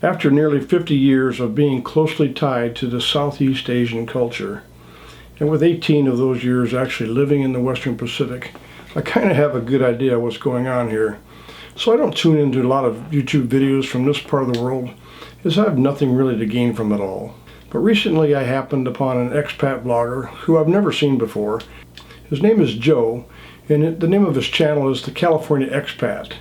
after nearly 50 years of being closely tied to the Southeast Asian culture, and with 18 of those years actually living in the Western Pacific, I kind of have a good idea what's going on here. So I don't tune into a lot of YouTube videos from this part of the world, as I have nothing really to gain from it all. But recently I happened upon an expat blogger who I've never seen before. His name is Joe, and the name of his channel is the California Expat.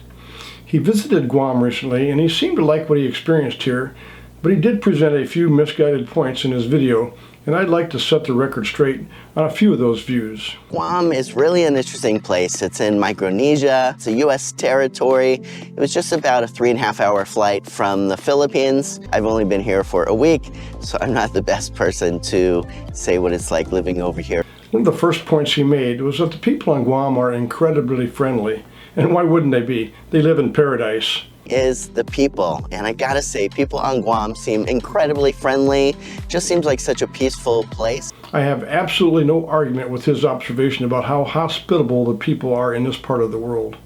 He visited Guam recently, and he seemed to like what he experienced here, but he did present a few misguided points in his video, and I'd like to set the record straight on a few of those views. Guam is really an interesting place. It's in Micronesia. It's a U.S. territory. It was just about a 3.5-hour flight from the Philippines. I've only been here for a week, so I'm not the best person to say what it's like living over here. One of the first points he made was that the people on Guam are incredibly friendly. And why wouldn't they be? They live in paradise. Is the people, and I gotta say, people on Guam seem incredibly friendly. Just seems like such a peaceful place. I have absolutely no argument with his observation about how hospitable the people are in this part of the world.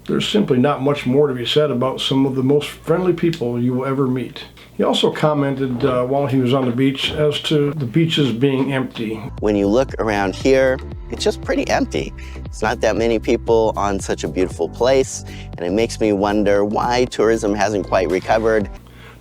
There's simply not much more to be said about some of the most friendly people you will ever meet. He also commented while he was on the beach as to the beaches being empty. When you look around here, it's just pretty empty. It's not that many people on such a beautiful place, and it makes me wonder why tourism hasn't quite recovered.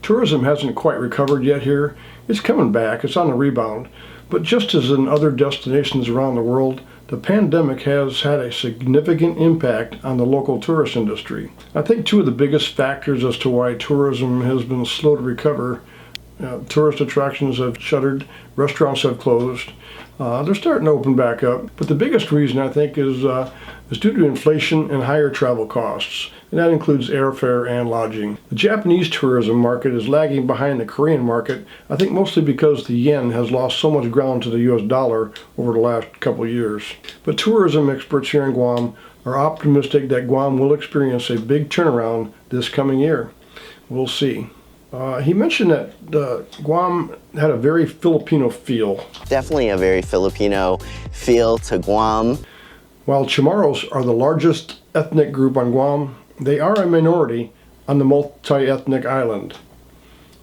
Tourism hasn't quite recovered yet here. It's coming back, it's on the rebound. But just as in other destinations around the world, the pandemic has had a significant impact on the local tourist industry. I think two of the biggest factors as to why tourism has been slow to recover, tourist attractions have shuttered, restaurants have closed. They're starting to open back up, but the biggest reason I think is due to inflation and higher travel costs, and that includes airfare and lodging. The Japanese tourism market is lagging behind the Korean market, I think mostly because the yen has lost so much ground to the US dollar over the last couple of years. But tourism experts here in Guam are optimistic that Guam will experience a big turnaround this coming year. We'll see. He mentioned that Guam had a very Filipino feel. Definitely a very Filipino feel to Guam. While Chamorros are the largest ethnic group on Guam, they are a minority on the multi-ethnic island.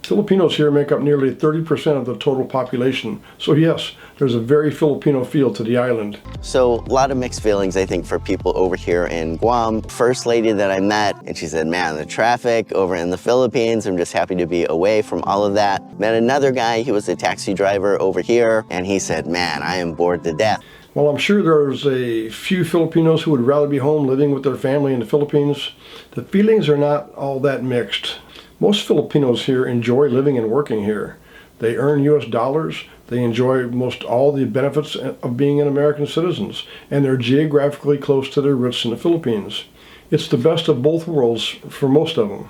Filipinos here make up nearly 30% of the total population. So yes, there's a very Filipino feel to the island. So a lot of mixed feelings, I think, for people over here in Guam. First lady that I met, and she said, man, the traffic over in the Philippines, I'm just happy to be away from all of that. Met another guy, he was a taxi driver over here, and he said, man, I am bored to death. Well, I'm sure there's a few Filipinos who would rather be home living with their family in the Philippines. The feelings are not all that mixed. Most Filipinos here enjoy living and working here. They earn US dollars, they enjoy most all the benefits of being an American citizens, and they're geographically close to their roots in the Philippines. It's the best of both worlds for most of them.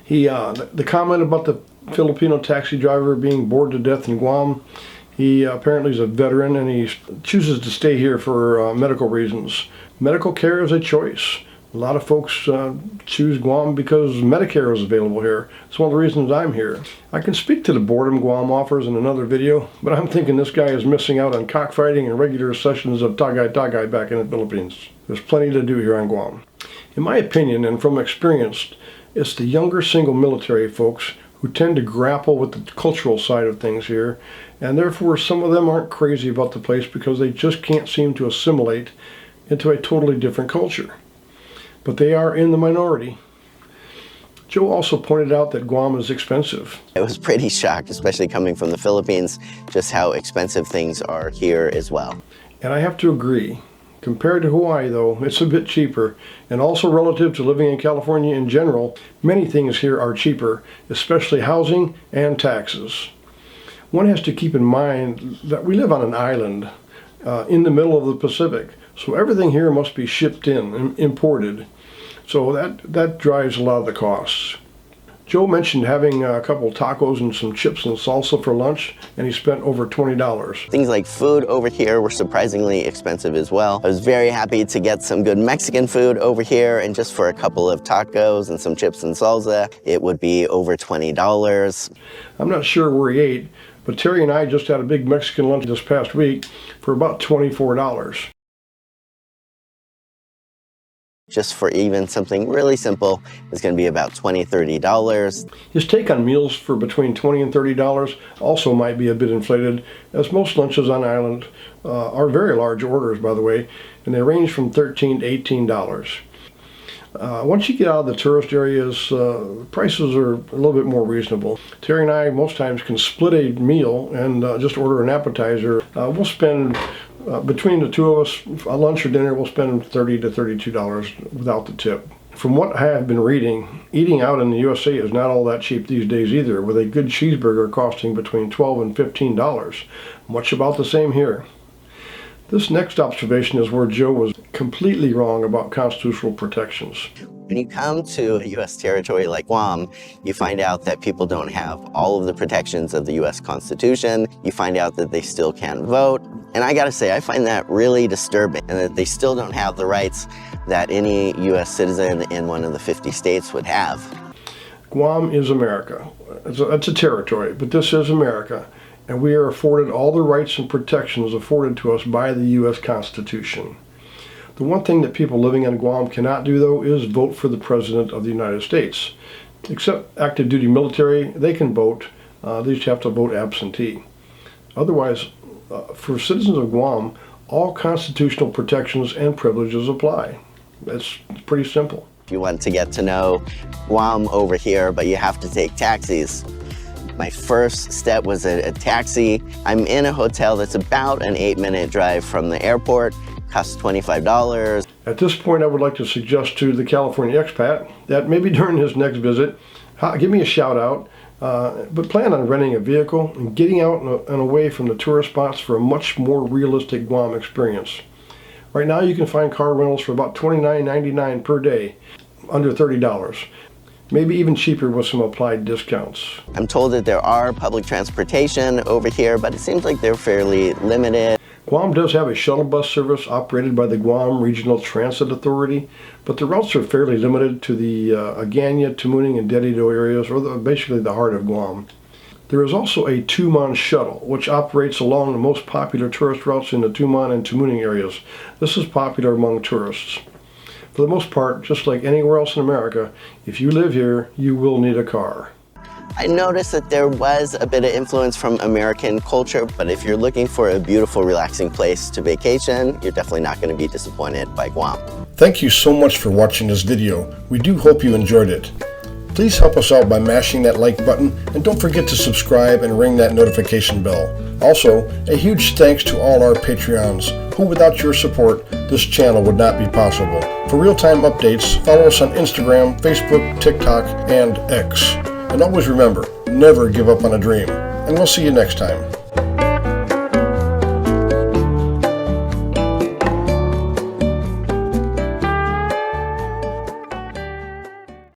The comment about the Filipino taxi driver being bored to death in Guam, he apparently is a veteran and he chooses to stay here for medical reasons. Medical care is a choice. A lot of folks choose Guam because Medicare is available here. It's one of the reasons I'm here. I can speak to the boredom Guam offers in another video, but I'm thinking this guy is missing out on cockfighting and regular sessions of tagay-tagay back in the Philippines. There's plenty to do here on Guam. In my opinion, and from experience, it's the younger single military folks who tend to grapple with the cultural side of things here, and therefore some of them aren't crazy about the place because they just can't seem to assimilate into a totally different culture. But they are in the minority. Joe also pointed out that Guam is expensive. I was pretty shocked, especially coming from the Philippines, just how expensive things are here as well. And I have to agree. Compared to Hawaii, though, it's a bit cheaper, and also relative to living in California in general, many things here are cheaper, especially housing and taxes. One has to keep in mind that we live on an island in the middle of the Pacific, so everything here must be shipped in, imported. So that drives a lot of the costs. Joe mentioned having a couple tacos and some chips and salsa for lunch, and he spent over $20. Things like food over here were surprisingly expensive as well. I was very happy to get some good Mexican food over here, and just for a couple of tacos and some chips and salsa, it would be over $20. I'm not sure where he ate, but Terry and I just had a big Mexican lunch this past week for about $24. just for even something really simple is going to be about $20, $30. His take on meals for between $20 and $30 also might be a bit inflated, as most lunches on island are very large orders, by the way, and they range from $13 to $18. Once you get out of the tourist areas, prices are a little bit more reasonable. Terry and I most times can split a meal and just order an appetizer. We'll spend, between the two of us, a lunch or dinner, we'll spend $30 to $32 without the tip. From what I have been reading, eating out in the USA is not all that cheap these days either, with a good cheeseburger costing between $12 and $15. Much about the same here. This next observation is where Joe was completely wrong about constitutional protections. When you come to a U.S. territory like Guam, you find out that people don't have all of the protections of the U.S. Constitution. You find out that they still can't vote. And I gotta say, I find that really disturbing, and that they still don't have the rights that any U.S. citizen in one of the 50 states would have. Guam is America. It's a territory, but this is America. And we are afforded all the rights and protections afforded to us by the U.S. Constitution. The one thing that people living on Guam cannot do, though, is vote for the President of the United States. Except active duty military, they can vote. They just have to vote absentee. Otherwise, for citizens of Guam, all constitutional protections and privileges apply. It's pretty simple. If you want to get to know Guam over here, but you have to take taxis, my first step was a taxi. I'm in a hotel that's about an 8-minute drive from the airport, costs $25. At this point, I would like to suggest to the California expat that maybe during his next visit, give me a shout out, but plan on renting a vehicle and getting out and away from the tourist spots for a much more realistic Guam experience. Right now, you can find car rentals for about $29.99 per day, under $30. Maybe even cheaper with some applied discounts. I'm told that there are public transportation over here, but it seems like they're fairly limited. Guam does have a shuttle bus service operated by the Guam Regional Transit Authority, but the routes are fairly limited to the Agana, Tamuning, and Dedido areas, or basically the heart of Guam. There is also a Tumon shuttle, which operates along the most popular tourist routes in the Tumon and Tamuning areas. This is popular among tourists. For the most part, just like anywhere else in America, if you live here, you will need a car. I noticed that there was a bit of influence from American culture, but if you're looking for a beautiful, relaxing place to vacation, you're definitely not going to be disappointed by Guam. Thank you so much for watching this video. We do hope you enjoyed it. Please help us out by mashing that like button, and don't forget to subscribe and ring that notification bell. Also, a huge thanks to all our Patreons, who without your support, this channel would not be possible. For real-time updates, follow us on Instagram, Facebook, TikTok, and X. And always remember, never give up on a dream. And we'll see you next time.